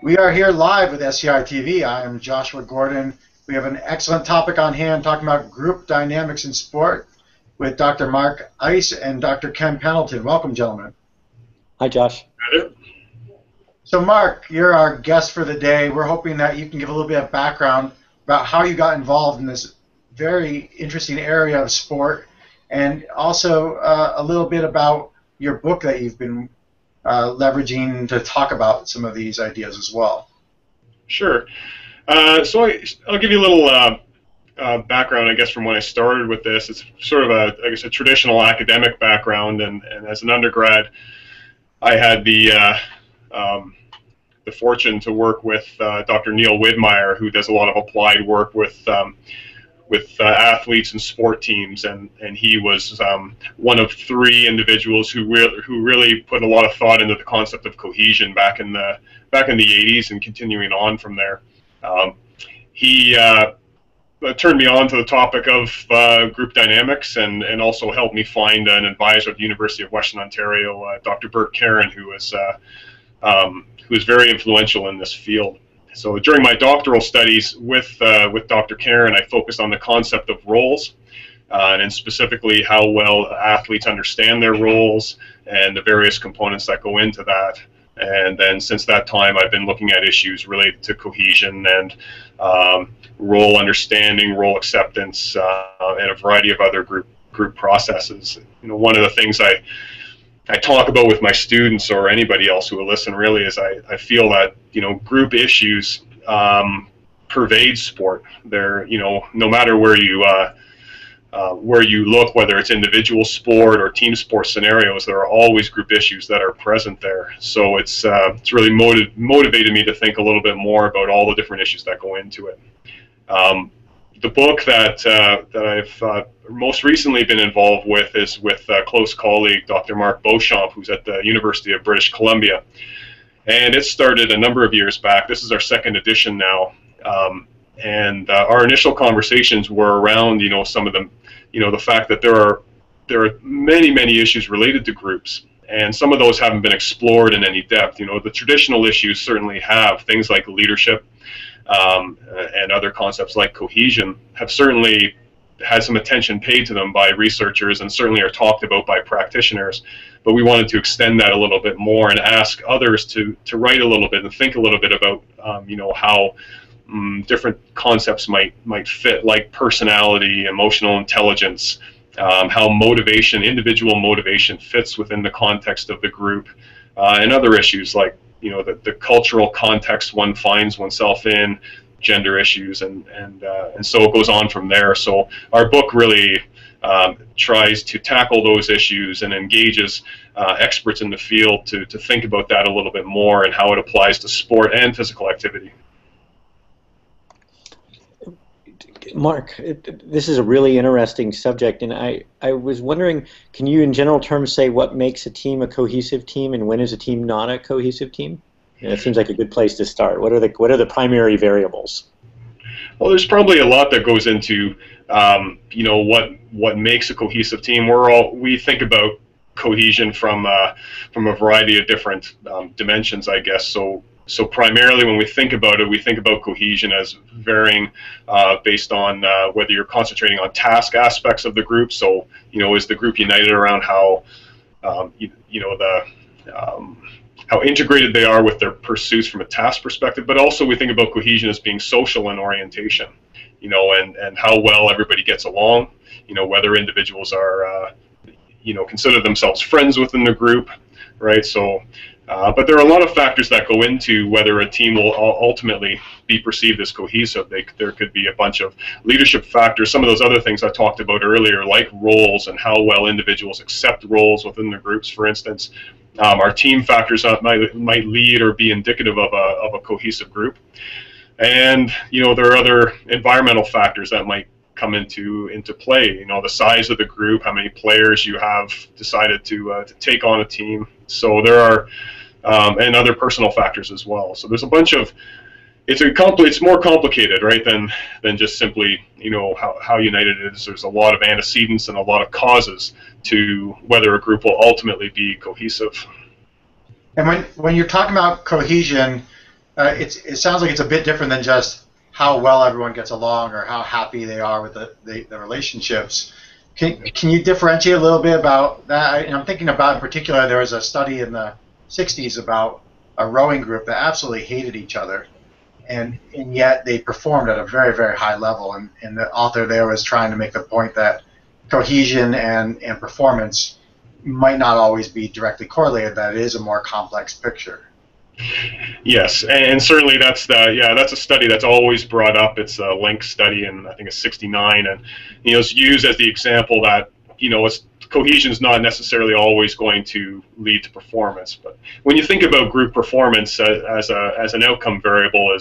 We are here live with SCI TV. I am Joshua Gordon. We have an excellent topic on hand talking about group dynamics in sport with Dr. Mark Eys and Dr. Ken Pendleton. Welcome, gentlemen. Hi, Josh. So, Mark, you're our guest for the day. We're hoping that you can give a little bit of background about how you got involved in this very interesting area of sport, and also a little bit about your book that you've been leveraging to talk about some of these ideas as well. Sure. So I'll give you a little background, I guess, from when I started with this. It's sort of a traditional academic background, and as an undergrad, I had the fortune to work with Dr. Neil Widmeyer, who does a lot of applied work with athletes and sport teams, and he was one of three individuals who really put a lot of thought into the concept of cohesion back in the 80s and continuing on from there. He turned me on to the topic of group dynamics, and also helped me find an advisor at the University of Western Ontario, Dr. Bert Caron, who was very influential in this field. So during my doctoral studies with Dr. Caron, I focused on the concept of roles, and specifically how well athletes understand their roles and the various components that go into that. And then since that time, I've been looking at issues related to cohesion and role understanding, role acceptance, and a variety of other group processes. You know, one of the things I talk about with my students or anybody else who will listen really is I feel that, you know, group issues pervade sport. They're, you know, no matter where you look, whether it's individual sport or team sport scenarios, there are always group issues that are present there. So it's really motivated me to think a little bit more about all the different issues that go into it. The book that I've most recently been involved with is with a close colleague, Dr. Mark Beauchamp, who's at the University of British Columbia. And it started a number of years back. This is our second edition now. And our initial conversations were around, you know, some of them, you know, the fact that there are many issues related to groups. And some of those haven't been explored in any depth. You know, the traditional issues certainly have things like leadership, and other concepts like cohesion have certainly had some attention paid to them by researchers and certainly are talked about by practitioners. But we wanted to extend that a little bit more and ask others to write a little bit and think a little bit about, you know, how different concepts might fit, like personality, emotional intelligence, how motivation, individual motivation fits within the context of the group, and other issues like, you know, the cultural context one finds oneself in, gender issues, and so it goes on from there. So our book really tries to tackle those issues and engages experts in the field to think about that a little bit more and how it applies to sport and physical activity. Mark, this is a really interesting subject, and I was wondering, can you in general terms say what makes a team a cohesive team and when is a team not a cohesive team? It seems like a good place to start. What are the primary variables? Well, there's probably a lot that goes into you know, what makes a cohesive team. We think about cohesion from a variety of different dimensions, I guess. So primarily when we think about it, we think about cohesion as varying based on whether you're concentrating on task aspects of the group. So, you know, is the group united around how, you know, how integrated they are with their pursuits from a task perspective, but also we think about cohesion as being social in orientation, you know, and how well everybody gets along, you know, whether individuals are, you know, consider themselves friends within the group, right? So, but there are a lot of factors that go into whether a team will ultimately be perceived as cohesive. There could be a bunch of leadership factors, some of those other things I talked about earlier, like roles and how well individuals accept roles within their groups, for instance. Our team factors might lead or be indicative of a cohesive group. And, you know, there are other environmental factors that might come into play. You know, the size of the group, how many players you have decided to take on a team. So there are, and other personal factors as well. So there's a bunch of, it's more complicated, right, than just simply, you know, how united it is. There's a lot of antecedents and a lot of causes to whether a group will ultimately be cohesive. And when you're talking about cohesion, it sounds like it's a bit different than just how well everyone gets along or how happy they are with the relationships. Can you differentiate a little bit about that? And I'm thinking about, in particular, there was a study in the 60s about a rowing group that absolutely hated each other, and yet they performed at a very, very high level. And the author there was trying to make the point that cohesion and performance might not always be directly correlated, that it is a more complex picture. Yes, and certainly that's a study that's always brought up. It's a Link study, and I think it's '69, and it's used as the example that cohesion is not necessarily always going to lead to performance. But when you think about group performance as an outcome variable,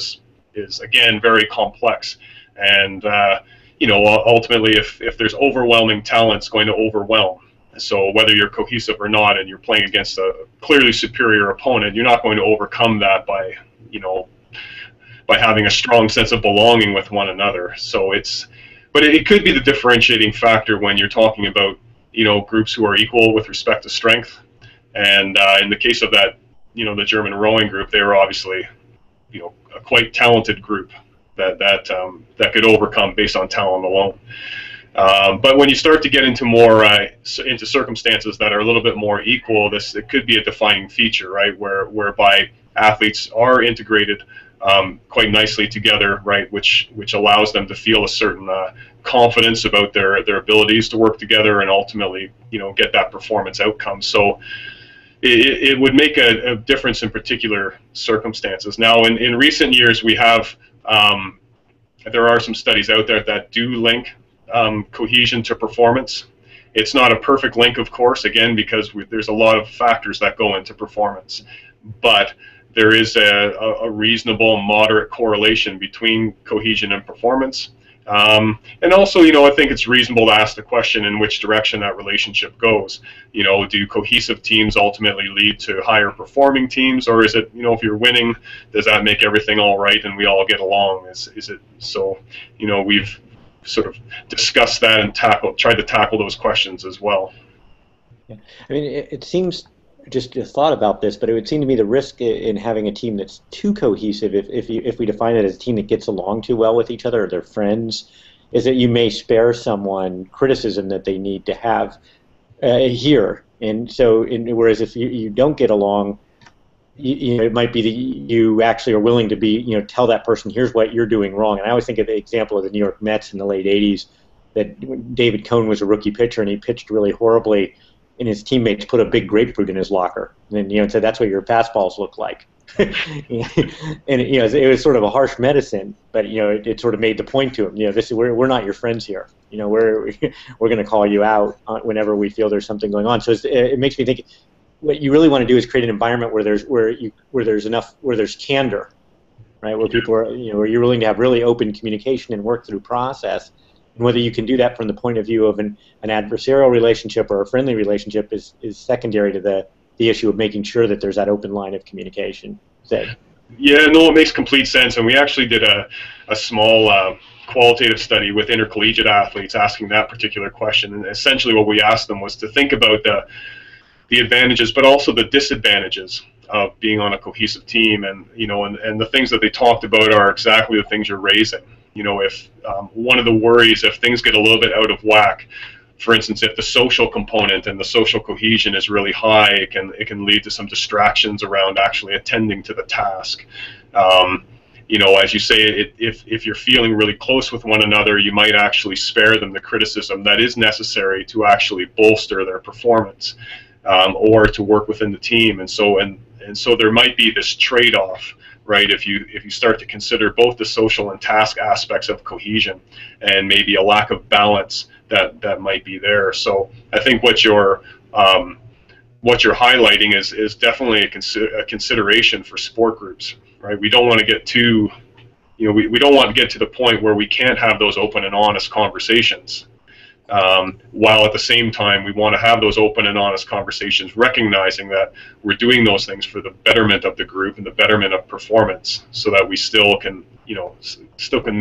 is again very complex, and ultimately if there's overwhelming talent, it's going to overwhelm. So whether you're cohesive or not, and you're playing against a clearly superior opponent, you're not going to overcome that by having a strong sense of belonging with one another. So but it could be the differentiating factor when you're talking about groups who are equal with respect to strength. And in the case of that, the German rowing group, they were obviously a quite talented group that could overcome based on talent alone. But when you start to get into more into circumstances that are a little bit more equal, it could be a defining feature, right? Whereby athletes are integrated quite nicely together, right? Which allows them to feel a certain confidence about their abilities to work together and ultimately get that performance outcome. So it would make a difference in particular circumstances. Now, in recent years, we have there are some studies out there that do link cohesion to performance. It's not a perfect link, of course, again, because there's a lot of factors that go into performance. But there is a reasonable, moderate correlation between cohesion and performance. And also, I think it's reasonable to ask the question in which direction that relationship goes. Do cohesive teams ultimately lead to higher performing teams, or is it, if you're winning, does that make everything all right and we all get along? Is it so? We've sort of discussed that and tried to tackle those questions as well. Yeah. I mean, it seems, just a thought about this, but it would seem to me the risk in having a team that's too cohesive, if we define it as a team that gets along too well with each other, or they're friends, is that you may spare someone criticism that they need to have here. And so, whereas if you don't get along, it might be that you actually are willing to tell that person, here's what you're doing wrong. And I always think of the example of the New York Mets in the late '80s, that David Cohn was a rookie pitcher and he pitched really horribly, and his teammates put a big grapefruit in his locker, and then said that's what your fastballs look like. And it was sort of a harsh medicine, but it sort of made the point to him. We're not your friends here. We're going to call you out whenever we feel there's something going on. So it makes me think, what you really want to do is create an environment where there's candor, right? Where people are, where you're willing to have really open communication and work through process. And whether you can do that from the point of view of an adversarial relationship or a friendly relationship is secondary to the issue of making sure that there's that open line of communication. Yeah, no, it makes complete sense. And we actually did a small qualitative study with intercollegiate athletes asking that particular question. And essentially what we asked them was to think about the advantages, but also the disadvantages of being on a cohesive team. And and the things that they talked about are exactly the things you're raising. If one of the worries, if things get a little bit out of whack, for instance, if the social component and the social cohesion is really high, it can lead to some distractions around actually attending to the task. As you say, if you're feeling really close with one another, you might actually spare them the criticism that is necessary to actually bolster their performance, or to work within the team. And so there might be this trade-off, right? If you start to consider both the social and task aspects of cohesion, and maybe a lack of balance that might be there. So I think what you're highlighting is definitely a consideration for sport groups, right? We don't want to get too, we don't want to get to the point where we can't have those open and honest conversations. While at the same time we want to have those open and honest conversations, recognizing that we're doing those things for the betterment of the group and the betterment of performance, so that we still can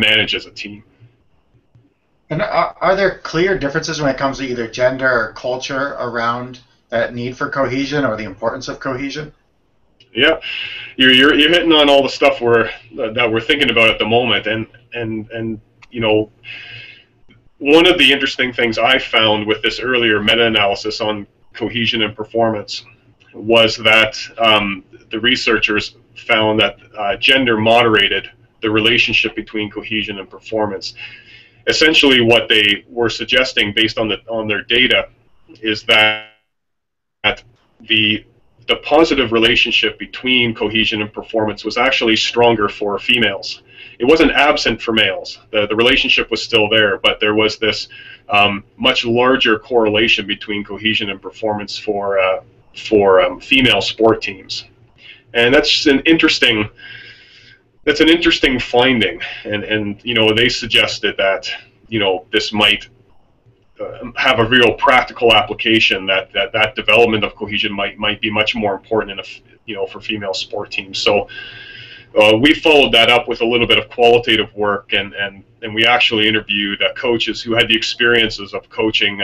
manage as a team. And are there clear differences when it comes to either gender or culture around that need for cohesion or the importance of cohesion? Yeah, you're hitting on all the stuff that we're thinking about at the moment, and you know, one of the interesting things I found with this earlier meta-analysis on cohesion and performance was that the researchers found that gender moderated the relationship between cohesion and performance. Essentially, what they were suggesting, based on their data, is that the positive relationship between cohesion and performance was actually stronger for females. It wasn't absent for males. The relationship was still there, but there was this much larger correlation between cohesion and performance for female sport teams, and that's an interesting finding. And you know, they suggested that, you know, this might have a real practical application, that development of cohesion might be much more important for female sport teams. So we followed that up with a little bit of qualitative work, and we actually interviewed coaches who had the experiences of coaching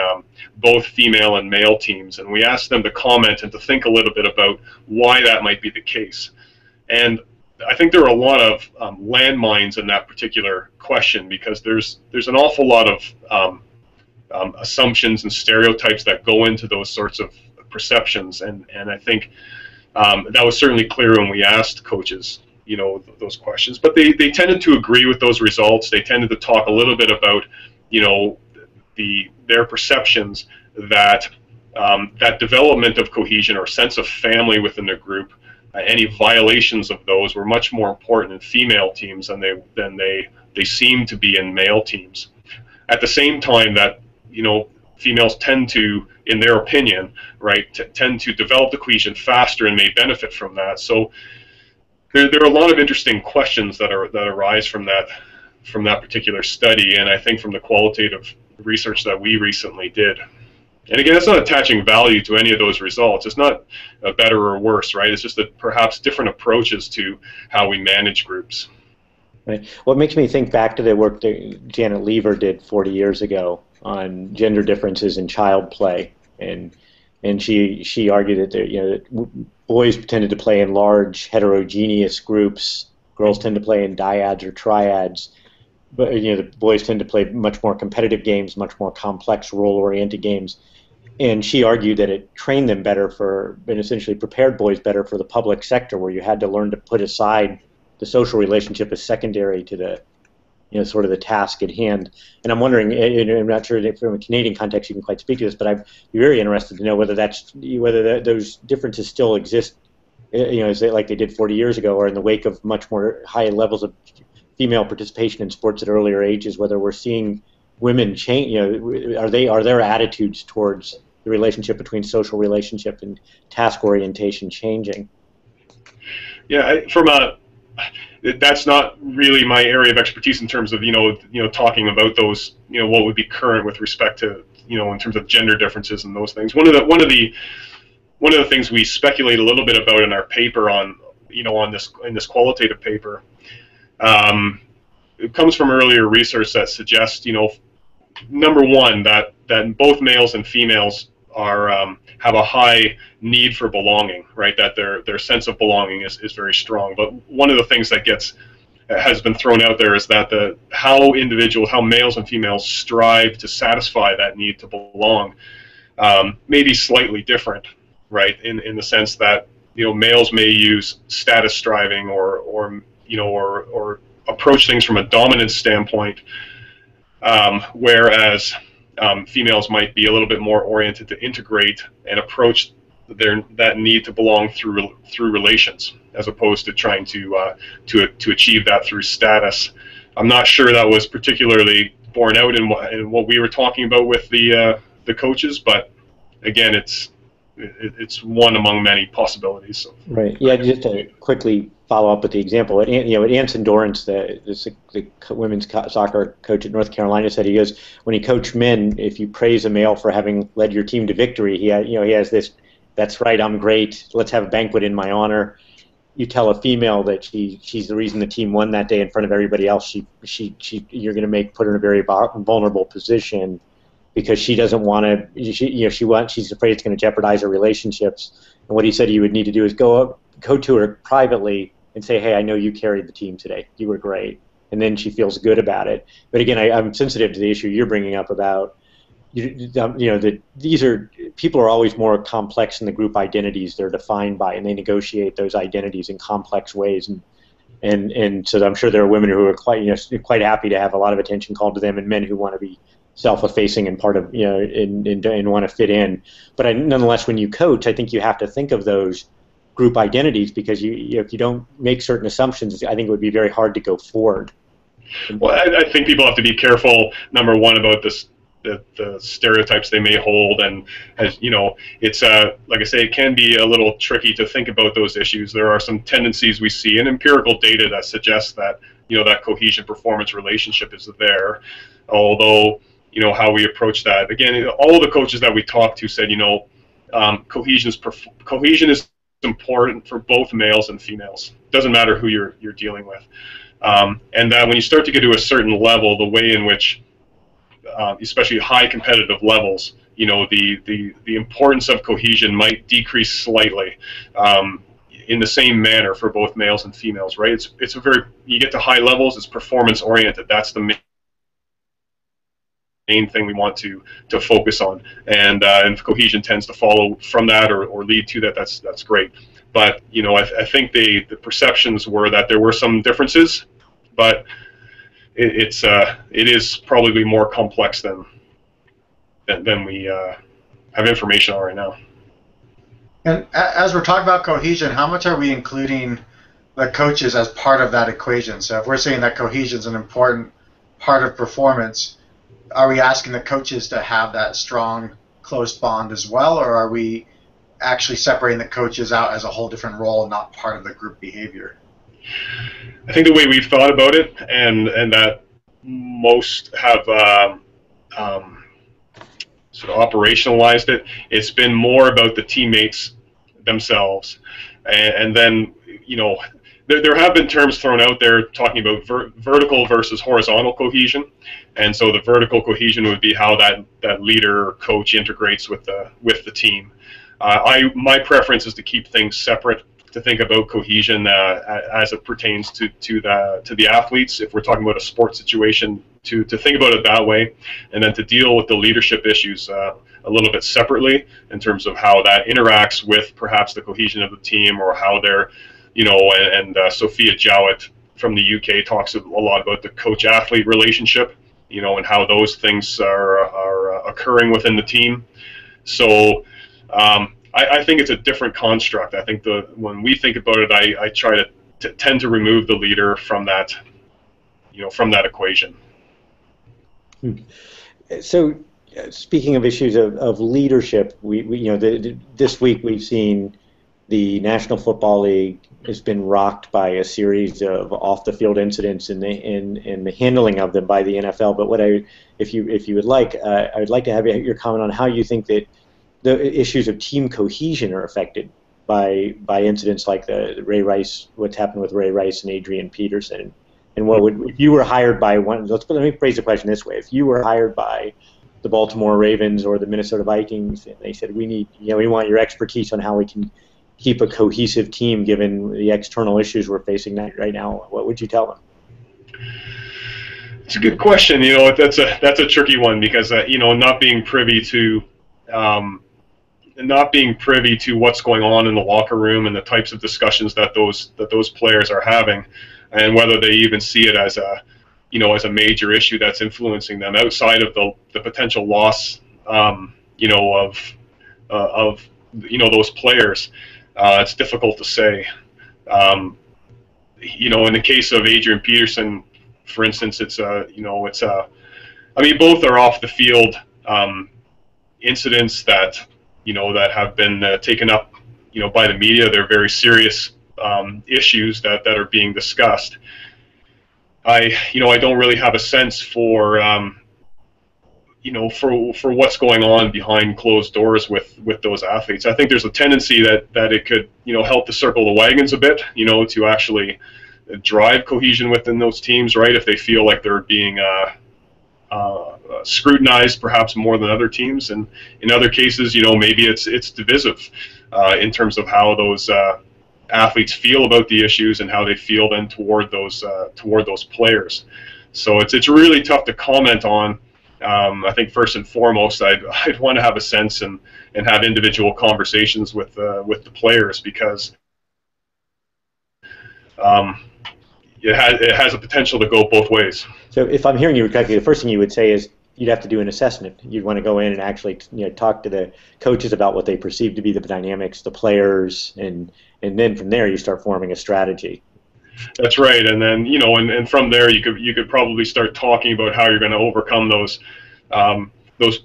both female and male teams, and we asked them to comment and to think a little bit about why that might be the case. And I think there are a lot of landmines in that particular question, because there's an awful lot of assumptions and stereotypes that go into those sorts of perceptions, and I think that was certainly clear when we asked coaches, you know, those questions. But they tended to agree with those results. They tended to talk a little bit about, you know, their perceptions that that development of cohesion or sense of family within their group, any violations of those were much more important in female teams than they seem to be in male teams. At the same time, that, you know, females tend to, in their opinion, right, tend to develop the cohesion faster and may benefit from that. So there are a lot of interesting questions that arise from that particular study, and I think from the qualitative research that we recently did. And again, it's not attaching value to any of those results. It's not better or worse, right? It's just that perhaps different approaches to how we manage groups. Right. Well, it makes me think back to the work that Janet Lever did 40 years ago on gender differences in child play, and she argued that there, you know, that boys tended to play in large heterogeneous groups, girls tend to play in dyads or triads, but, you know, the boys tend to play much more competitive games, much more complex role-oriented games, and she argued that it trained them better and essentially prepared boys better for the public sector, where you had to learn to put aside the social relationship as secondary to the, you know, sort of the task at hand. And I'm wondering, I'm not sure if from a Canadian context you can quite speak to this, but I'd be very interested to know whether those differences still exist, you know, like they did 40 years ago, or in the wake of much more high levels of female participation in sports at earlier ages, whether we're seeing women change, you know, are their attitudes towards the relationship between social relationship and task orientation changing? Yeah, that's not really my area of expertise in terms of, you know, talking about those, you know, what would be current with respect to, you know, in terms of gender differences and those things. One of the things we speculate a little bit about in our paper on, you know, in this qualitative paper, it comes from earlier research that suggests, you know, number one, that both males and females have a high need for belonging, right? That their sense of belonging is very strong. But one of the things that has been thrown out there is that how males and females strive to satisfy that need to belong may be slightly different, right? In the sense that, you know, males may use status striving or approach things from a dominance standpoint, whereas females might be a little bit more oriented to integrate and approach that need to belong through relations, as opposed to trying to achieve that through status. I'm not sure that was particularly borne out in what we were talking about with the coaches, but again, it's one among many possibilities. So. Right. Yeah. Just to quickly follow up with the example, at Anson Dorrance, the women's soccer coach at North Carolina, said, he goes, when he coached men, if you praise a male for having led your team to victory, he has this, that's right, I'm great, let's have a banquet in my honor. You tell a female that she's the reason the team won that day in front of everybody else, you're going to put her in a very vulnerable position, because she doesn't want to, she's afraid it's going to jeopardize her relationships. And what he said you would need to do is go up, go to her privately and say, hey, I know you carried the team today. You were great. And then she feels good about it. But again, I'm sensitive to the issue you're bringing up about, that these are, people are always more complex in the group identities they're defined by, and they negotiate those identities in complex ways. And so I'm sure there are women who are quite happy to have a lot of attention called to them, and men who want to be self-effacing and part of, and want to fit in. But nonetheless, when you coach, I think you have to think of those group identities, because if you don't make certain assumptions, I think it would be very hard to go forward. Well, I think people have to be careful, number one, about the stereotypes they may hold, and as you know, it's like I say, it can be a little tricky to think about those issues. There are some tendencies we see in empirical data that suggests that that cohesion performance relationship is there, although how we approach that, again, all the coaches that we talked to said cohesion is important for both males and females. Doesn't matter who you're dealing with, and that when you start to get to a certain level, the way in which especially high competitive levels, the importance of cohesion might decrease slightly, in the same manner for both males and females, right? It's you get to high levels, it's performance oriented. That's the main thing we want to focus on, and if cohesion tends to follow from that or lead to that, that's great. But I think the perceptions were that there were some differences, but it is probably more complex than we have information on right now. And as we're talking about cohesion, how much are we including the coaches as part of that equation? So if we're saying that cohesion is an important part of performance, are we asking the coaches to have that strong, close bond as well, or are we actually separating the coaches out as a whole different role and not part of the group behavior? I think the way we've thought about it, and that most have sort of operationalized it, it's been more about the teammates themselves, and then there have been terms thrown out there talking about vertical versus horizontal cohesion, and so the vertical cohesion would be how that leader or coach integrates with the team. My preference is to keep things separate, to think about cohesion as it pertains to the athletes. If we're talking about a sports situation, to think about it that way, and then to deal with the leadership issues a little bit separately in terms of how that interacts with perhaps the cohesion of the team, or how they're, and Sophia Jowett from the UK talks a lot about the coach-athlete relationship, and how those things are occurring within the team. So I think it's a different construct. I think when we think about it, I try to tend to remove the leader from that, from that equation. So, speaking of issues of leadership, this week we've seen the National Football League has been rocked by a series of off-the-field incidents and the handling of them by the NFL. But if you would like, I would like to have your comment on how you think that the issues of team cohesion are affected by incidents like what's happened with Ray Rice and Adrian Peterson. And if you were hired by let me phrase the question this way: if you were hired by the Baltimore Ravens or the Minnesota Vikings, and they said, we want your expertise on how we can keep a cohesive team given the external issues we're facing right now, what would you tell them? It's a good question. That's a tricky one, because not being privy to what's going on in the locker room and the types of discussions that those players are having, and whether they even see it as a major issue that's influencing them outside of the potential loss of those players. It's difficult to say. In the case of Adrian Peterson, for instance, both are off the field incidents that have been taken up by the media. They're very serious issues that are being discussed. I don't really have a sense for for what's going on behind closed doors with those athletes. I think there's a tendency that it could help to circle the wagons a bit, to actually drive cohesion within those teams, right? If they feel like they're being scrutinized perhaps more than other teams, and in other cases, maybe it's divisive in terms of how those athletes feel about the issues and how they feel then toward those players. So it's really tough to comment on. I think first and foremost, I'd want to have a sense and have individual conversations with the players, because it has a potential to go both ways. So if I'm hearing you correctly, the first thing you would say is you'd have to do an assessment. You'd want to go in and actually talk to the coaches about what they perceive to be the dynamics, the players, and then from there you start forming a strategy. That's right, and then and from there you could probably start talking about how you're going to overcome those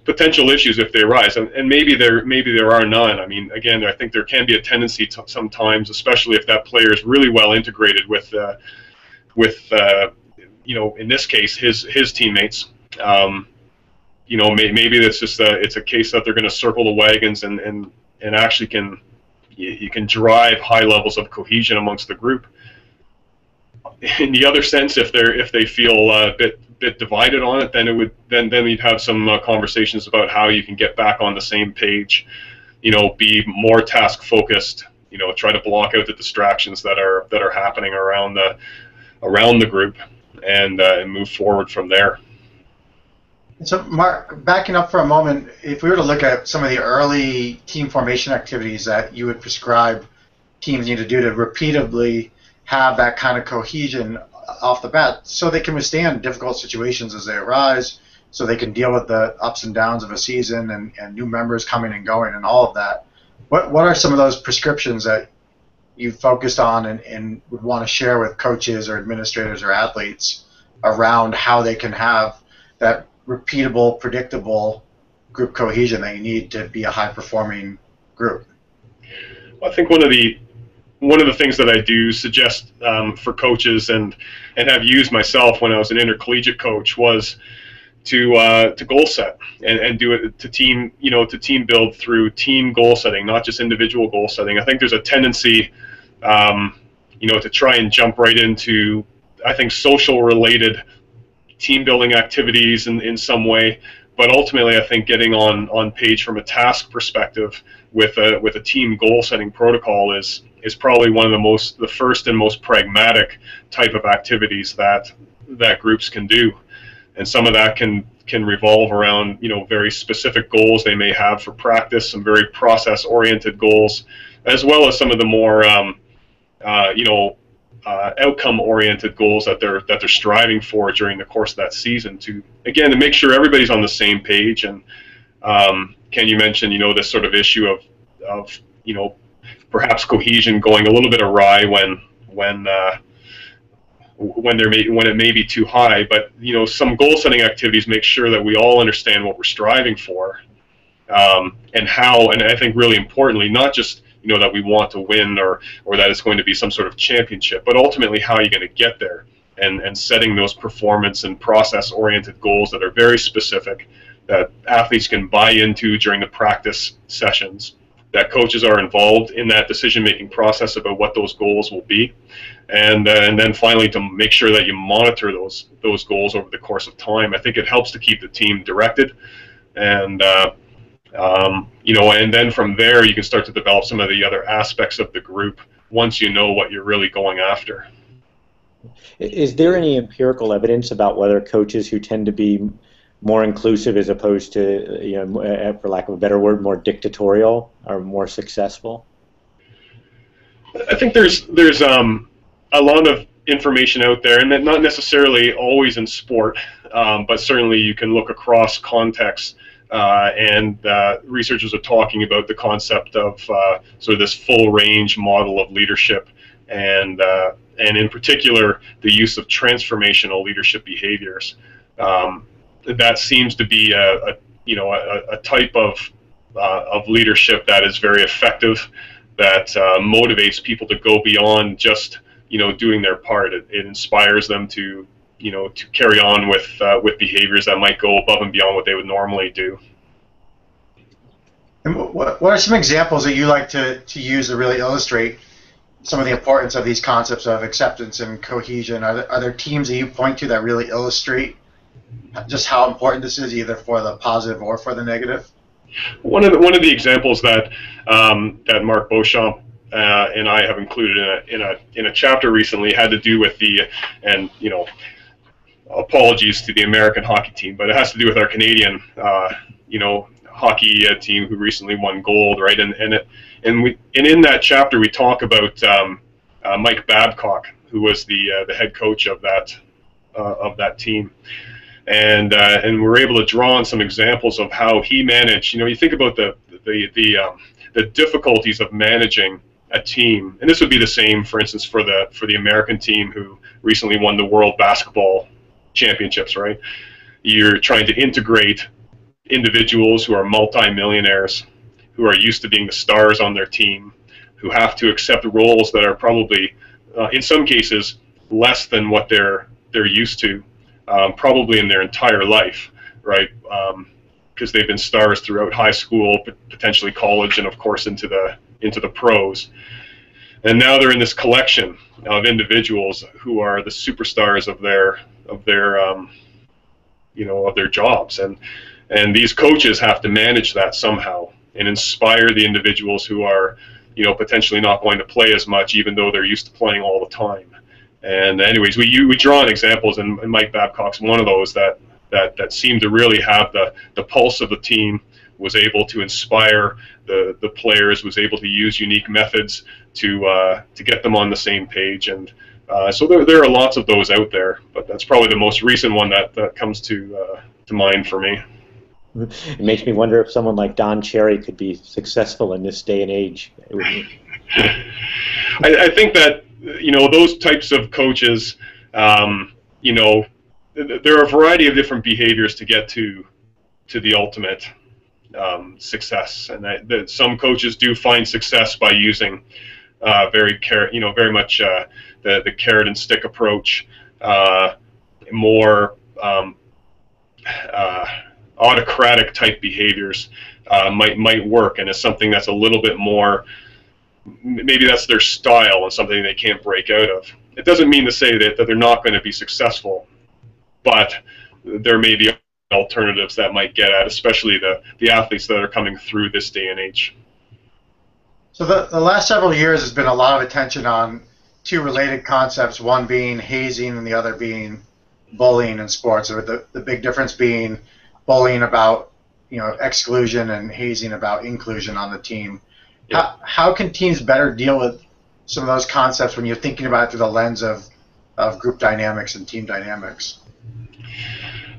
potential issues if they arise, and maybe there are none. I mean, again, I think there can be a tendency to sometimes, especially if that player is really well integrated with in this case his teammates. Maybe that's just it's a case that they're going to circle the wagons and actually you can drive high levels of cohesion amongst the group. In the other sense, if they feel a bit divided on it, then we'd have some conversations about how you can get back on the same page. Be more task focused. Try to block out the distractions that are happening around the group, and move forward from there. So, Mark, backing up for a moment, if we were to look at some of the early team formation activities that you would prescribe teams need to do to repeatedly have that kind of cohesion off the bat, so they can withstand difficult situations as they arise, so they can deal with the ups and downs of a season and new members coming and going and all of that. What are some of those prescriptions that you've focused on and would want to share with coaches or administrators or athletes around how they can have that repeatable, predictable group cohesion that you need to be a high-performing group? Well, I think one of the things that I do suggest for coaches and have used myself when I was an intercollegiate coach was to goal set and do it to team build through team goal setting, not just individual goal setting. I think there's a tendency to try and jump right into, I think, social related team building activities in some way, but ultimately I think getting on page from a task perspective with a team goal setting protocol is probably one of the first and most pragmatic type of activities that groups can do. And some of that can revolve around very specific goals they may have for practice, some very process oriented goals, as well as some of the more outcome oriented goals that they're striving for during the course of that season, to make sure everybody's on the same page. And Ken, you mentioned this sort of issue of perhaps cohesion going a little bit awry when it may be too high, but some goal setting activities make sure that we all understand what we're striving for, and how, and I think really importantly, not just that we want to win or that it's going to be some sort of championship, but ultimately how you're going to get there, and setting those performance and process oriented goals that are very specific, that athletes can buy into during the practice sessions, that coaches are involved in that decision-making process about what those goals will be, and then finally to make sure that you monitor those goals over the course of time. I think it helps to keep the team directed, and and then from there you can start to develop some of the other aspects of the group once you know what you're really going after. Is there any empirical evidence about whether coaches who tend to be more inclusive as opposed to, for lack of a better word, more dictatorial are more successful? I think there's a lot of information out there, and that not necessarily always in sport, but certainly you can look across contexts, and researchers are talking about the concept of sort of this full range model of leadership, and in particular the use of transformational leadership behaviors. That seems to be a type of leadership that is very effective, that motivates people to go beyond just doing their part. It inspires them to carry on with behaviors that might go above and beyond what they would normally do. And what are some examples that you like to use to really illustrate some of the importance of these concepts of acceptance and cohesion? Are there teams that you point to that really illustrate just how important this is, either for the positive or for the negative? One of the examples that Mark Beauchamp and I have included in a chapter recently, had to do with and apologies to the American hockey team, but it has to do with our Canadian hockey team who recently won gold, right? And in that chapter we talk about Mike Babcock, who was the head coach of that team, and we're able to draw on some examples of how he managed. You think about the difficulties of managing a team, and this would be the same, for instance, for the American team who recently won the World Basketball Championships, right? You're trying to integrate individuals who are multi-millionaires, who are used to being the stars on their team, who have to accept roles that are probably, in some cases, less than what they're used to, probably in their entire life, right? Because they've been stars throughout high school, potentially college, and of course into the pros. And now they're in this collection of individuals who are the superstars of their jobs, and these coaches have to manage that somehow and inspire the individuals who are potentially not going to play as much, even though they're used to playing all the time. And anyways, we draw on examples, and Mike Babcock's one of those that seemed to really have the pulse of the team, was able to inspire the players, was able to use unique methods to get them on the same page. And so there are lots of those out there, but that's probably the most recent one that comes to mind for me. It makes me wonder if someone like Don Cherry could be successful in this day and age. I think that those types of coaches, there are a variety of different behaviors to get to the ultimate success, and that some coaches do find success by using very much the carrot and stick approach, more autocratic type behaviors might work, and it's something that's a little bit more, maybe that's their style and something they can't break out of. It doesn't mean to say that they're not going to be successful, but there may be alternatives that might get at, especially the athletes that are coming through this day and age. So the last several years has been a lot of attention on two related concepts, one being hazing and the other being bullying in sports, or the big difference being bullying about exclusion and hazing about inclusion on the team. Yeah. How can teams better deal with some of those concepts when you're thinking about it through the lens of group dynamics and team dynamics?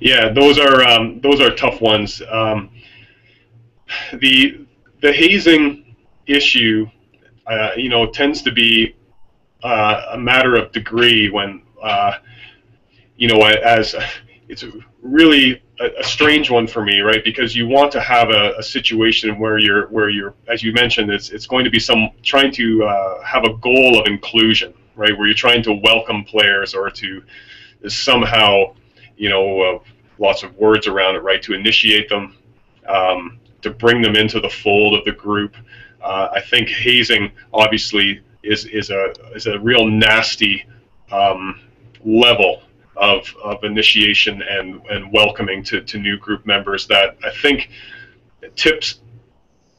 Yeah, those are tough ones. The hazing issue, tends to be a matter of degree when, as it's really a strange one for me, right? Because you want to have a situation where you're, as you mentioned, it's going to be trying to have a goal of inclusion, right? Where you're trying to welcome players or to somehow, lots of words around it, right? To initiate them, to bring them into the fold of the group. I think hazing obviously is a real nasty level of initiation and welcoming to new group members that I think tips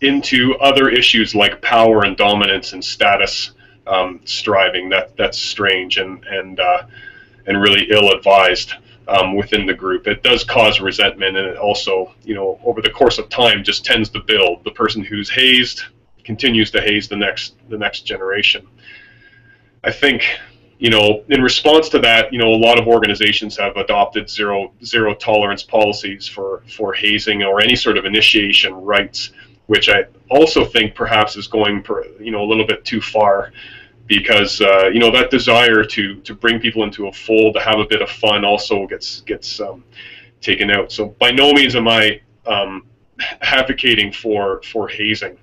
into other issues like power and dominance and status striving. That's strange and really ill-advised within the group. It does cause resentment, and it also, over the course of time, just tends to build. The person who's hazed continues to haze the next generation. I think, in response to that, a lot of organizations have adopted zero tolerance policies for hazing or any sort of initiation rights, which I also think perhaps is going a little bit too far, because that desire to bring people into a fold, to have a bit of fun, also gets taken out. So by no means am I advocating for hazing,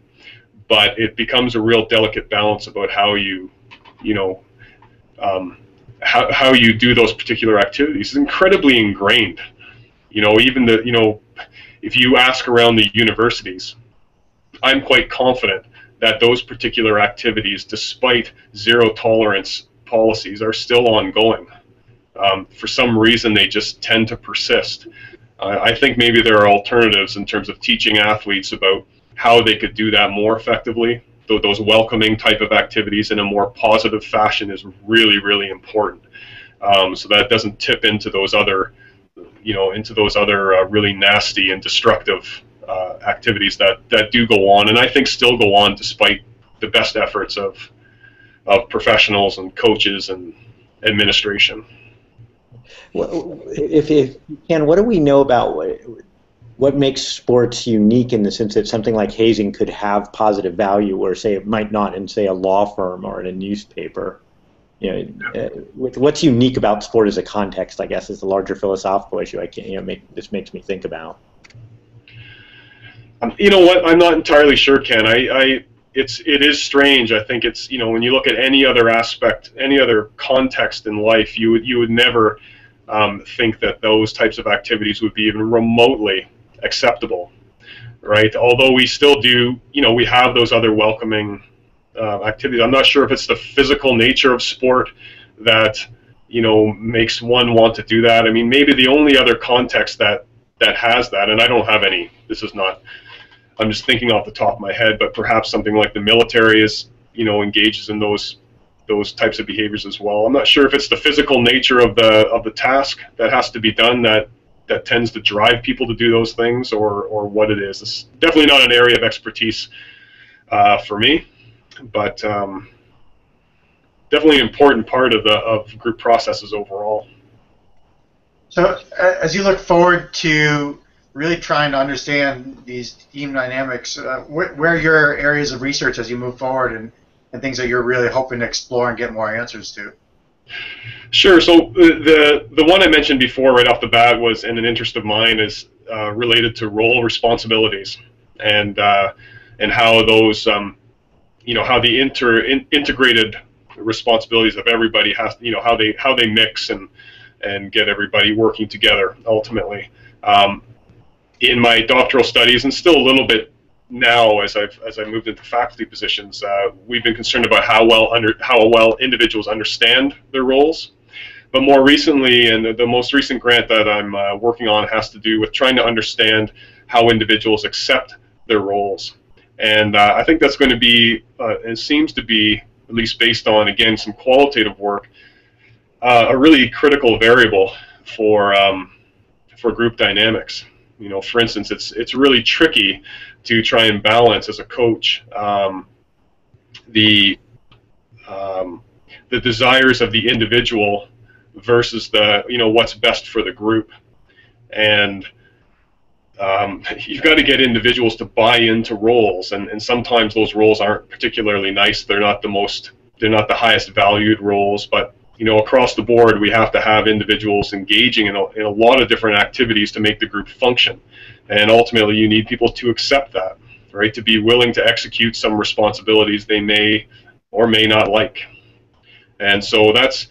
but it becomes a real delicate balance about how you how you do those particular activities. It's incredibly ingrained. Even if you ask around the universities, I'm quite confident that those particular activities, despite zero tolerance policies, are still ongoing. For some reason, they just tend to persist. I think maybe there are alternatives in terms of teaching athletes about how they could do that more effectively, those welcoming type of activities in a more positive fashion is really, really important. So that doesn't tip into those other, really nasty and destructive activities that do go on, and I think still go on despite the best efforts of professionals and coaches and administration. Well, if you can, what do we know about what makes sports unique in the sense that something like hazing could have positive value, or say it might not in, say, a law firm or in a newspaper? What's unique about sport as a context, I guess, is the larger philosophical issue. This makes me think about. You know what? I'm not entirely sure, Ken. It is strange. I think it's, when you look at any other aspect, any other context in life, you would never think that those types of activities would be even remotely acceptable, right? Although we still do, we have those other welcoming activities. I'm not sure if it's the physical nature of sport that makes one want to do that. I mean, maybe the only other context that has that, and I don't have any. This is not. I'm just thinking off the top of my head, but perhaps something like the military is, engages in those types of behaviors as well. I'm not sure if it's the physical nature of the task that has to be done that tends to drive people to do those things, or what it is. It's definitely not an area of expertise for me, but definitely an important part of group processes overall. So as you look forward to really trying to understand these team dynamics, where are your areas of research as you move forward, and things that you're really hoping to explore and get more answers to? Sure. So the one I mentioned before right off the bat was, in an interest of mine, is related to role responsibilities and how those how the integrated responsibilities of everybody has, how they mix and get everybody working together ultimately. In my doctoral studies, and still a little bit now as I moved into faculty positions, we've been concerned about how well individuals understand their roles. But more recently, and the most recent grant that I'm working on has to do with trying to understand how individuals accept their roles. And I think that's going to be, and seems to be, at least based on, again, some qualitative work, a really critical variable for group dynamics. For instance, it's really tricky to try and balance as a coach the desires of the individual versus the what's best for the group, and you've got to get individuals to buy into roles, and sometimes those roles aren't particularly nice. They're not the highest valued roles, but across the board, we have to have individuals engaging in a lot of different activities to make the group function. And ultimately, you need people to accept that, right? To be willing to execute some responsibilities they may or may not like. And so that's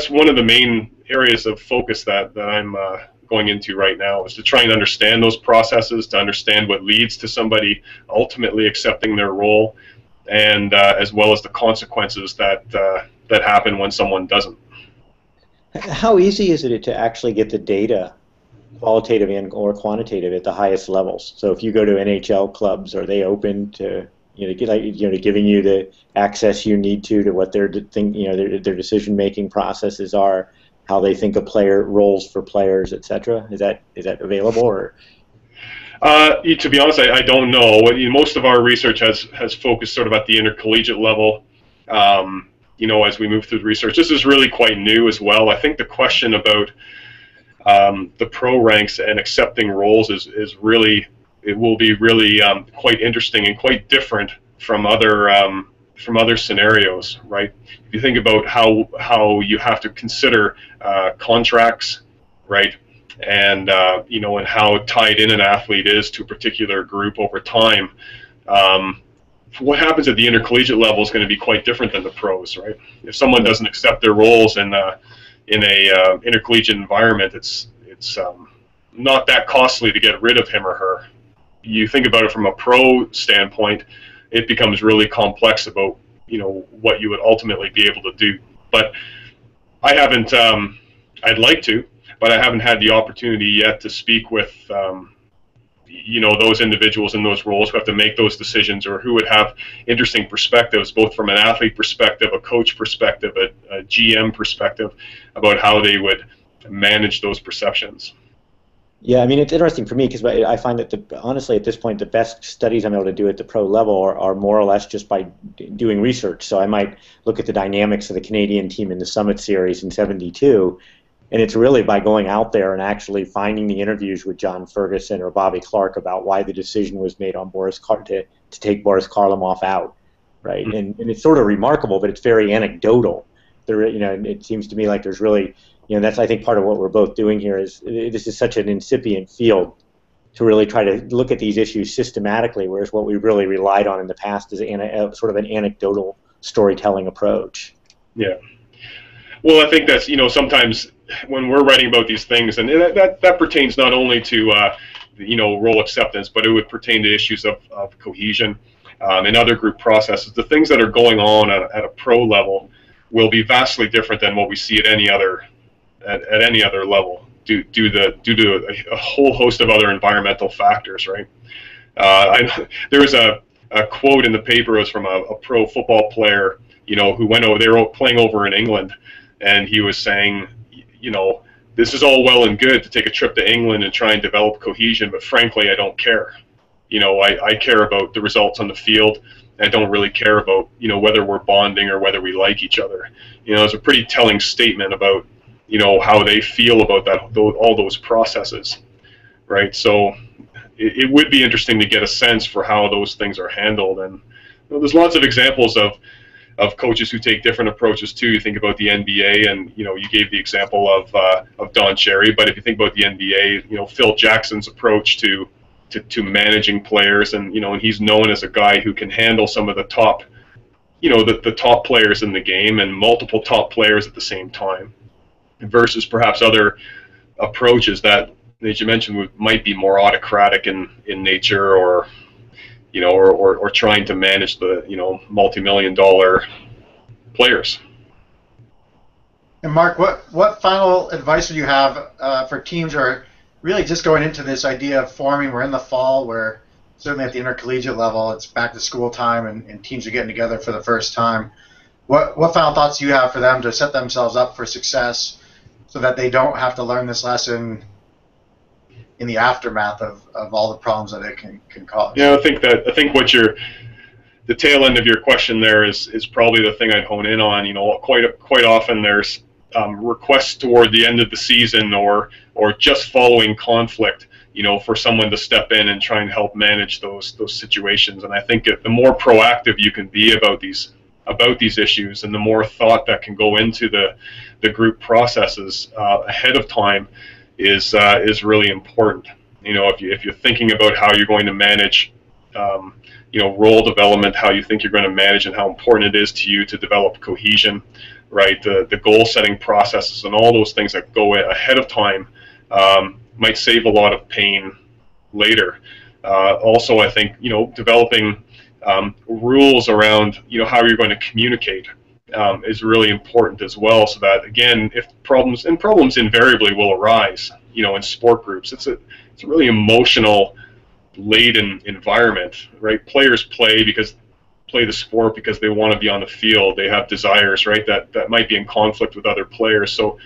one of the main areas of focus that I'm going into right now, is to try and understand those processes, to understand what leads to somebody ultimately accepting their role, and as well as the consequences that happen when someone doesn't. How easy is it to actually get the data, qualitative and or quantitative, at the highest levels? So if you go to NHL clubs, are they open to giving you the access you need to what their their decision making processes are, how they think of player roles for players, etc.? Is that available, or? To be honest, I don't know. Most of our research has focused sort of at the intercollegiate level. As we move through the research, this is really quite new as well. I think the question about the pro ranks and accepting roles will be really quite interesting and quite different from other scenarios, right? If you think about how you have to consider contracts, right, and and how tied in an athlete is to a particular group over time. What happens at the intercollegiate level is going to be quite different than the pros, right? If someone doesn't accept their roles in a intercollegiate environment, it's not that costly to get rid of him or her. You think about it from a pro standpoint, it becomes really complex about what you would ultimately be able to do. But I haven't. I'd like to, but I haven't had the opportunity yet to speak with those individuals in those roles who have to make those decisions, or who would have interesting perspectives, both from an athlete perspective, a coach perspective, a GM perspective, about how they would manage those perceptions. Yeah, I mean, it's interesting for me because I find that, honestly, at this point, the best studies I'm able to do at the pro level are more or less just by doing research. So I might look at the dynamics of the Canadian team in the Summit Series in '72, and it's really by going out there and actually finding the interviews with John Ferguson or Bobby Clark about why the decision was made on to take Boris Karloff out, right? And it's sort of remarkable, but it's very anecdotal. It seems to me like there's really, that's, I think, part of what we're both doing here is this is such an incipient field to really try to look at these issues systematically, whereas what we really relied on in the past is sort of an anecdotal storytelling approach. Yeah. Well, I think that's, sometimes when we're writing about these things, and that pertains not only to, role acceptance, but it would pertain to issues of cohesion and other group processes. The things that are going on at a pro level will be vastly different than what we see at any other level, due to a whole host of other environmental factors, right? There was a quote in the paper. It was from a pro football player, who went over. They were playing over in England, and he was saying, this is all well and good to take a trip to England and try and develop cohesion, but frankly, I don't care. I care about the results on the field. I don't really care about, whether we're bonding or whether we like each other. It's a pretty telling statement about, how they feel about all those processes, right? So it would be interesting to get a sense for how those things are handled. And there's lots of examples of coaches who take different approaches too. You think about the NBA, and you gave the example of Don Cherry, but if you think about the NBA, Phil Jackson's approach to managing players, and and he's known as a guy who can handle some of the top, the top players in the game and multiple top players at the same time, versus perhaps other approaches that, as you mentioned, might be more autocratic in nature, or or trying to manage the multi-million-dollar players. And Mark, what final advice would you have for teams who are really just going into this idea of forming? We're in the fall, where certainly at the intercollegiate level, it's back to school time, and teams are getting together for the first time. What final thoughts do you have for them to set themselves up for success, so that they don't have to learn this lesson in the aftermath of all the problems that it can cause? Yeah, I think what the tail end of your question there is probably the thing I'd hone in on. Quite often there's requests toward the end of the season or just following conflict, for someone to step in and try and help manage those situations. And I think the more proactive you can be about these issues, and the more thought that can go into the group processes ahead of time is really important. If you're thinking about how you're going to manage role development, how you think you're going to manage, and how important it is to you to develop cohesion, right? The goal setting processes and all those things that go ahead of time might save a lot of pain later. Also, I think developing rules around how you're going to communicate is really important as well, so that, again, if problems invariably will arise, in sport groups, it's a really emotional laden environment, right? Players play the sport because they want to be on the field. They have desires, right, that might be in conflict with other players. So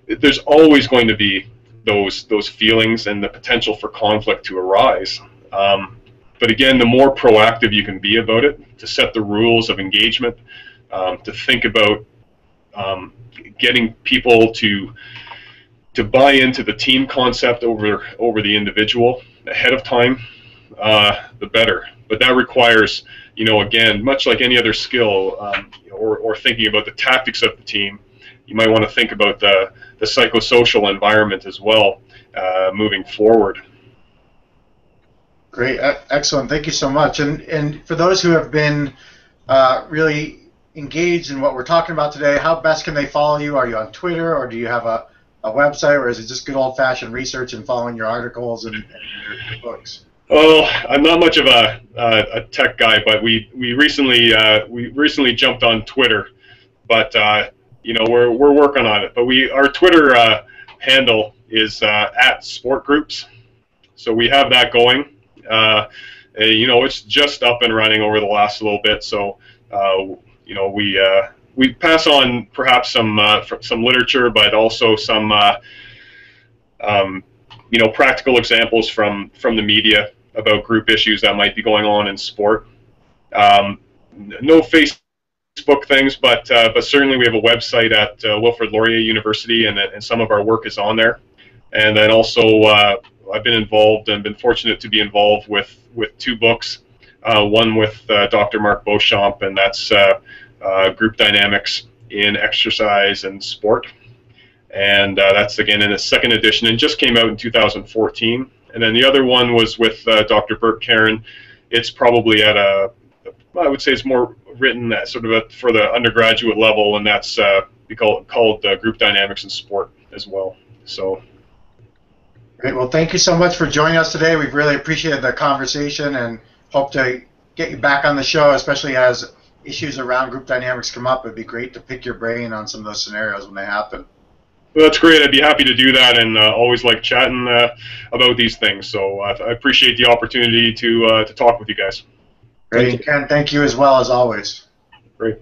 there's always going to be those feelings and the potential for conflict to arise. But again, the more proactive you can be about it, to set the rules of engagement, to think about getting people to buy into the team concept over the individual ahead of time, the better. But that requires, again, much like any other skill, or thinking about the tactics of the team, you might want to think about the psychosocial environment as well, moving forward. Great, excellent. Thank you so much. And for those who have been really engaged in what we're talking about today, how best can they follow you? Are you on Twitter, or do you have a website, or is it just good old-fashioned research and following your articles and your books? Well, I'm not much of a tech guy, but we recently jumped on Twitter, but we're working on it. But our Twitter handle is @sportgroups, So we have that going. You know, it's just up and running over the last little bit. So you know, we pass on perhaps some literature, but also some you know, practical examples from the media about group issues that might be going on in sport. No Facebook things, but certainly we have a website at Wilfrid Laurier University, and some of our work is on there. And then also I've been involved and been fortunate to be involved with 2 books. One with Dr. Mark Beauchamp, and that's Group Dynamics in Exercise and Sport. And that's again in its 2nd edition and just came out in 2014. And then the other one was with Dr. Bert Karen. It's probably at I would say it's more written at sort of for the undergraduate level, and that's called Group Dynamics in Sport as well. So. Great. Well, thank you so much for joining us today. We've really appreciated the conversation and hope to get you back on the show, especially as issues around group dynamics come up. It'd be great to pick your brain on some of those scenarios when they happen. Well, that's great. I'd be happy to do that, and always like chatting about these things. So I appreciate the opportunity to talk with you guys. Great. Ken, thank you as well as always. Great.